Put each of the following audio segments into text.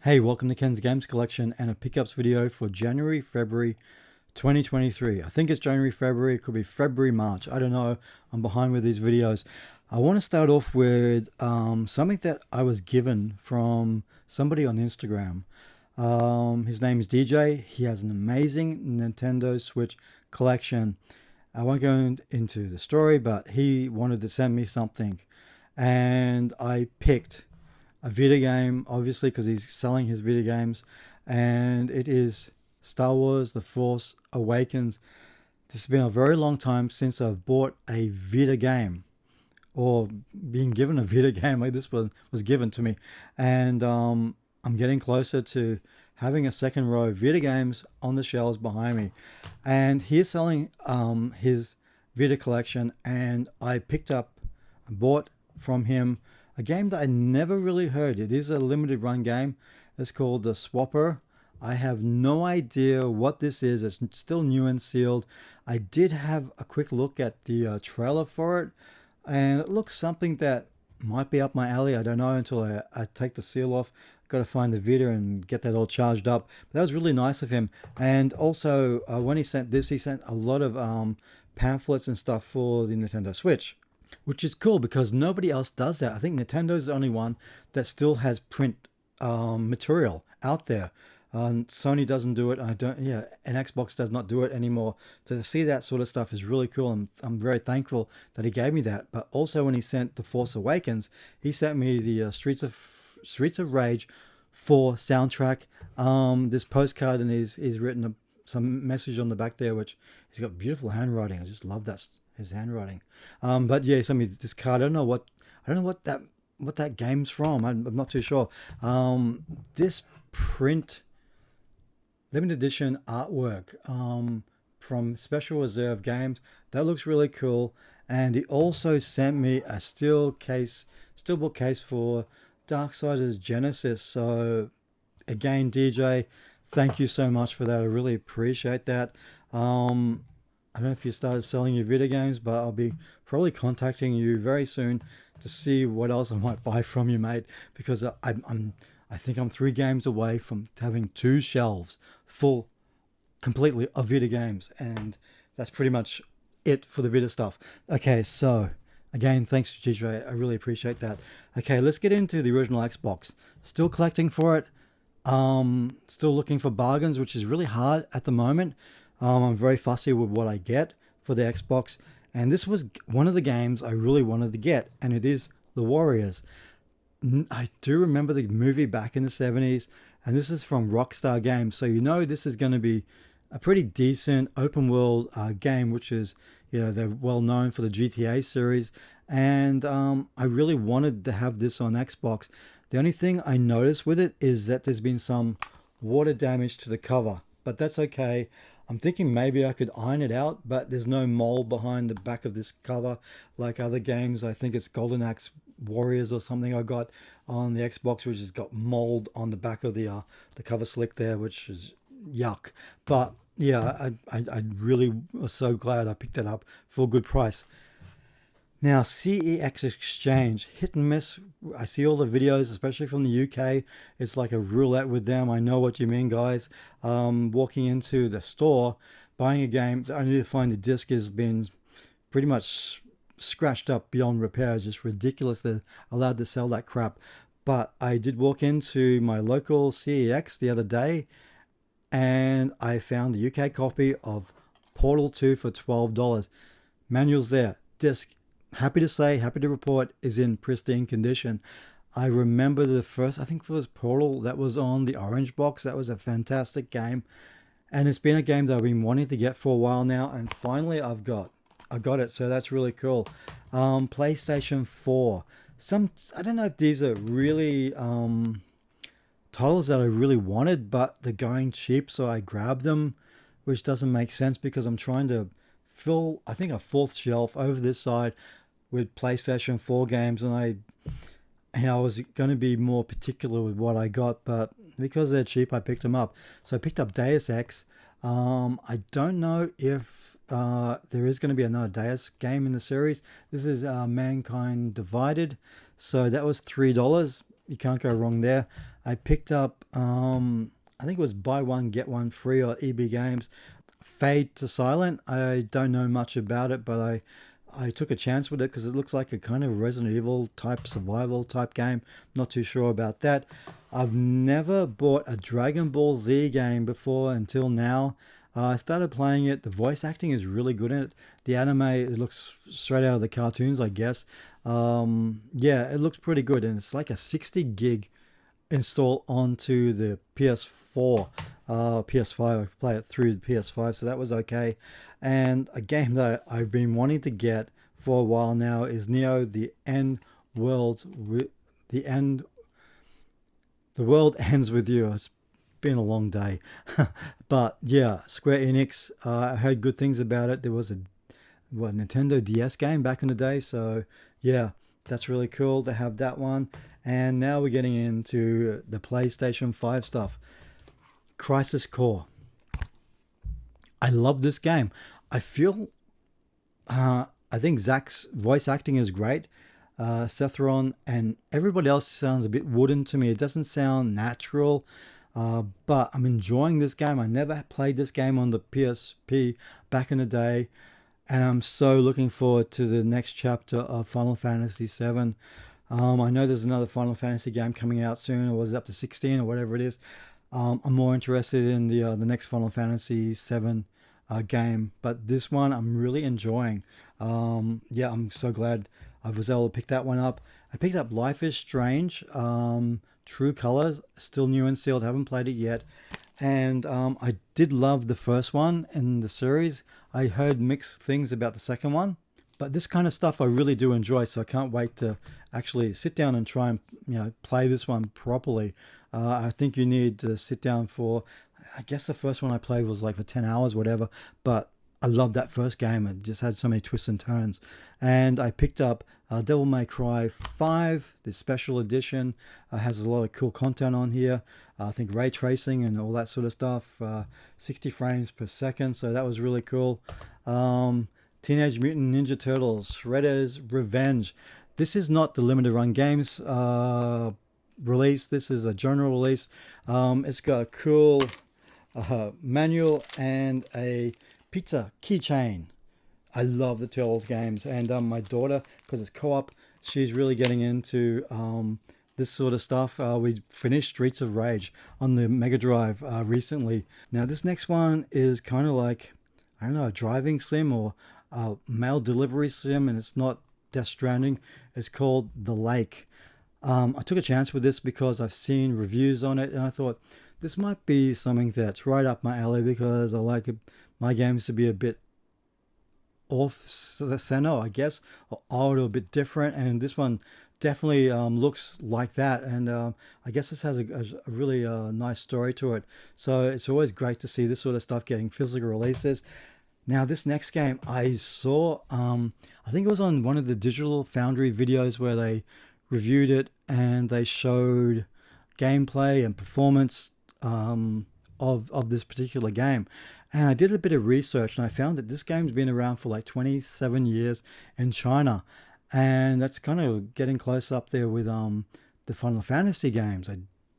Hey, welcome to Ken's Games Collection and a pickups video for January, February 2023. I think it's January, February, it could be February, March. I don't know. I'm behind with these videos. I want to start off with something that I was given from somebody on Instagram. His name is DJ. He has an amazing Nintendo Switch collection. I won't go into the story, but he wanted to send me something. And I picked a video game, obviously, because he's selling his video games, and it is Star Wars The Force Awakens. This has been a very long time since I've bought a video game or being given a video game like this was given to me. And I'm getting closer to having a second row of video games on the shelves behind me. And he's selling his video collection, and I bought from him a game that I never really heard. It is a limited run game. It's called The Swapper. I have no idea what this is. It's still new and sealed. I did have a quick look at the trailer for it, and it looks something that might be up my alley. I don't know until I take the seal off. Got to find the video and get that all charged up. But that was really nice of him. And also, when he sent this, he sent a lot of pamphlets and stuff for the Nintendo Switch, which is cool because nobody else does that. I think Nintendo's the only one that still has print material out there. Sony doesn't do it. And Xbox does not do it anymore. So to see that sort of stuff is really cool. And I'm very thankful that he gave me that. But also when he sent The Force Awakens, he sent me the Streets of Rage 4 soundtrack. This postcard, and he's written some message on the back there, which he's got beautiful handwriting. I just love his handwriting. But yeah, he sent me this card. I don't know what that game's from. I'm not too sure. This print limited edition artwork from Special Reserve Games, that looks really cool. And he also sent me a steelbook case for Darksiders Genesis. So again, DJ, thank you so much for that. I really appreciate that. I don't know if you started selling your video games, but I'll be probably contacting you very soon to see what else I might buy from you, mate, because I think I'm 3 games away from having 2 shelves full completely of video games, and that's pretty much it for the video stuff. Okay, so again, thanks to DJ. I really appreciate that. Okay, let's get into the original Xbox. Still collecting for it. Still looking for bargains, which is really hard at the moment. I'm very fussy with what I get for the Xbox, and this was one of the games I really wanted to get, and it is The Warriors. I do remember the movie back in the 70s, and this is from Rockstar Games, so you know this is going to be a pretty decent open world game, which is, they're well known for the GTA series, and I really wanted to have this on Xbox. The only thing I noticed with it is that there's been some water damage to the cover, but that's okay. I'm thinking maybe I could iron it out, but there's no mold behind the back of this cover like other games. I think it's Golden Axe Warriors or something I got on the Xbox, which has got mold on the back of the cover slick there, which is yuck. But yeah, I really was so glad I picked it up for a good price. Now, CEX Exchange, hit and miss. I see all the videos, especially from the UK. It's like a roulette with them. I know what you mean, guys. Walking into the store, buying a game, only to find the disc has been pretty much scratched up beyond repair. It's just ridiculous they're allowed to sell that crap. But I did walk into my local CEX the other day, and I found the UK copy of Portal 2 for $12. Manual's there. Disc, happy to report, is in pristine condition. I remember the first, I think it was Portal, that was on the orange box. That was a fantastic game, and it's been a game that I've been wanting to get for a while now, and finally I got it, so that's really cool. PlayStation 4. I don't know if these are really titles that I really wanted, but they're going cheap, so I grabbed them, which doesn't make sense because I'm trying to fill, I think, a 4th shelf over this side with PlayStation 4 games, and I was going to be more particular with what I got, but because they're cheap, I picked them up. So I picked up Deus Ex. I don't know if there is going to be another Deus game in the series. This is Mankind Divided, so that was $3. You can't go wrong there. I picked up, I think it was buy one, get one free or EB Games. Fade to Silent. I don't know much about it, but I took a chance with it because it looks like a kind of Resident Evil type survival type game. Not too sure about that. I've never bought a Dragon Ball Z game before until now. I started playing it. The voice acting is really good in it. The anime, it looks straight out of the cartoons, I guess. Yeah, it looks pretty good, and it's like a 60 gig install onto the PS4, PS5. I play it through the PS5, so that was okay. And a game that I've been wanting to get for a while now is Neo: The End World. The end. The world ends with you. It's been a long day, but yeah, Square Enix. I heard good things about it. There was a Nintendo DS game back in the day, so yeah, that's really cool to have that one. And now we're getting into the PlayStation 5 stuff. Crisis Core. I love this game. I feel, I think Zach's voice acting is great. Sethron and everybody else sounds a bit wooden to me. It doesn't sound natural, but I'm enjoying this game. I never played this game on the PSP back in the day, and I'm so looking forward to the next chapter of Final Fantasy VII. I know there's another Final Fantasy game coming out soon, or was it up to 16 or whatever it is. I'm more interested in the next Final Fantasy VII game, but this one I'm really enjoying. Yeah, I'm so glad I was able to pick that one up. I picked up Life is Strange, True Colors, still new and sealed, haven't played it yet. And I did love the first one in the series. I heard mixed things about the second one, but this kind of stuff I really do enjoy, so I can't wait to actually sit down and try and play this one properly. I think you need to sit down for, I guess the first one I played was like for 10 hours, whatever, but I loved that first game. It just had so many twists and turns. And I picked up Devil May Cry 5, the special edition. Has a lot of cool content on here. I think ray tracing and all that sort of stuff. 60 frames per second, so that was really cool. Teenage Mutant Ninja Turtles, Shredder's Revenge. This is not the limited run games release. This is a general release. It's got a cool manual and a pizza keychain. I love the Turtles games, and my daughter, because it's co-op, she's really getting into this sort of stuff. We finished Streets of Rage on the Mega Drive recently. Now this next one is kind of like, I don't know, a driving sim or a mail delivery sim, and it's not Death Stranding. It's called The Lake. I took a chance with this because I've seen reviews on it, and I thought this might be something that's right up my alley, because I like my games to be a bit off center, I guess, or odd or a bit different, and this one definitely looks like that. And I guess this has a really nice story to it, so it's always great to see this sort of stuff getting physical releases. Now this next game I saw, I think it was on one of the Digital Foundry videos where they reviewed it, and they showed gameplay and performance of this particular game. And I did a bit of research, and I found that this game's been around for like 27 years in China, and that's kind of getting close up there with the Final Fantasy games.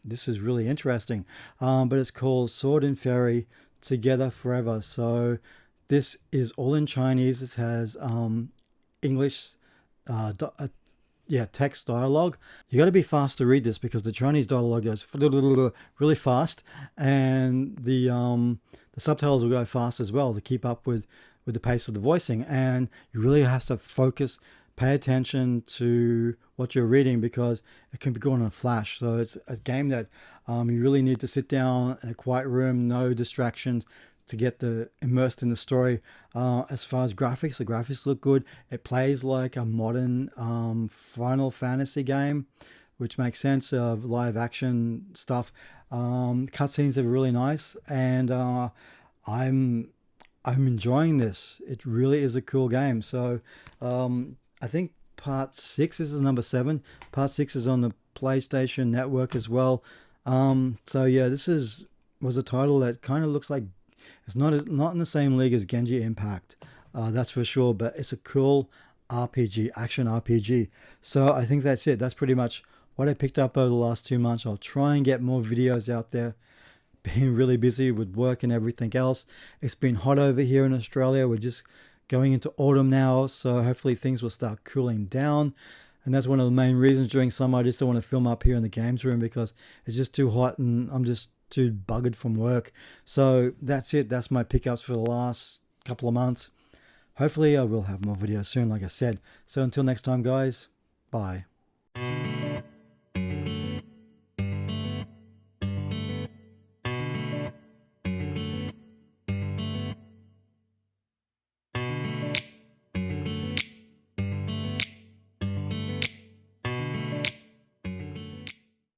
This is really interesting, but it's called Sword and Fairy Together Forever. So this is all in Chinese. It has English text dialogue. You got to be fast to read this because the Chinese dialogue goes really fast, and the subtitles will go fast as well to keep up with the pace of the voicing. And you really have to focus, pay attention to what you're reading, because it can be going in a flash. So it's a game that you really need to sit down in a quiet room, no distractions, to get immersed in the story. As far as graphics, the graphics look good. It plays like a modern Final Fantasy game, which makes sense of live action stuff. Cutscenes are really nice, and I'm enjoying this. It really is a cool game. So I think part 6, this is number 7. Part 6 is on the PlayStation Network as well. So yeah, this was a title that kind of looks like it's not in the same league as Genji Impact, that's for sure, but it's a cool RPG, action RPG. So I think that's it. That's pretty much what I picked up over the last 2 months. I'll try and get more videos out there. Been really busy with work and everything else. It's been hot over here in Australia. We're just going into autumn now, so hopefully things will start cooling down. And that's one of the main reasons during summer I just don't want to film up here in the games room, because it's just too hot and I'm just too buggered from work. So that's it. That's my pickups for the last couple of months. Hopefully I will have more videos soon, like I said. So until next time, guys, bye.